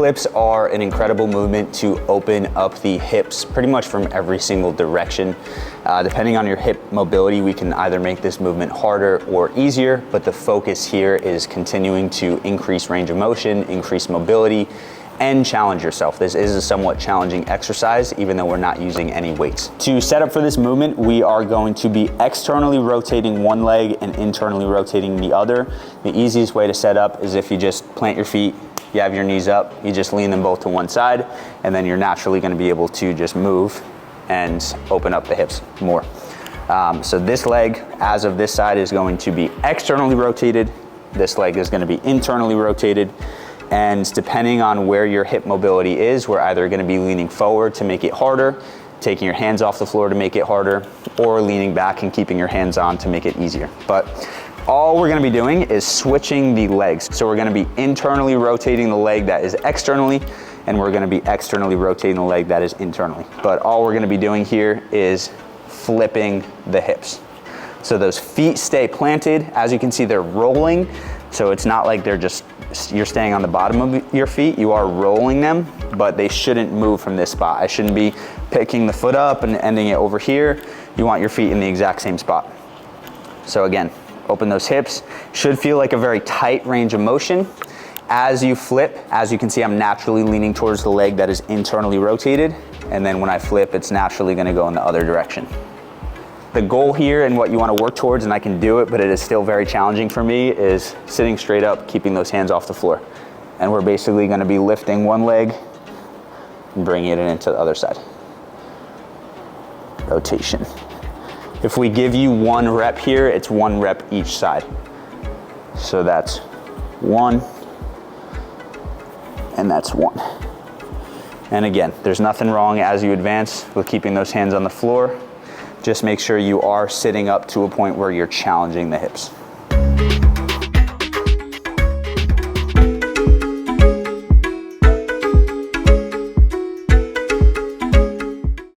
flips are an incredible movement to open up the hips pretty much from every single direction. Depending on your hip mobility, we can either make this movement harder or easier, but the focus here is continuing to increase range of motion, increase mobility, and challenge yourself. This is a somewhat challenging exercise, even though we're not using any weights. To set up for this movement, we are going to be externally rotating one leg and internally rotating the other. The easiest way to set up is if you just plant your feet, you have your knees up, you just lean them both to one side, and then you're naturally gonna be able to just move and open up the hips more. So this leg, as of this side, is going to be externally rotated. This leg is gonna be internally rotated. And depending on where your hip mobility is, we're either gonna be leaning forward to make it harder, taking your hands off the floor to make it harder, or leaning back and keeping your hands on to make it easier. But all we're gonna be doing is switching the legs. So we're gonna be internally rotating the leg that is externally, and we're gonna be externally rotating the leg that is internally. But all we're gonna be doing here is flipping the hips. So those feet stay planted. As you can see, they're rolling. So it's not like you're staying on the bottom of your feet. You are rolling them, but they shouldn't move from this spot. I shouldn't be picking the foot up and ending it over here. You want your feet in the exact same spot. So again, open those hips. Should feel like a very tight range of motion. As you flip, as you can see, I'm naturally leaning towards the leg that is internally rotated. And then when I flip, it's naturally gonna go in the other direction. The goal here and what you want to work towards, and I can do it, but it is still very challenging for me, is sitting straight up, keeping those hands off the floor. And we're basically going to be lifting one leg and bringing it into the other side. Rotation. If we give you one rep here, it's one rep each side. So that's one, and that's one. And again, there's nothing wrong as you advance with keeping those hands on the floor. Just make sure you are sitting up to a point where you're challenging the hips.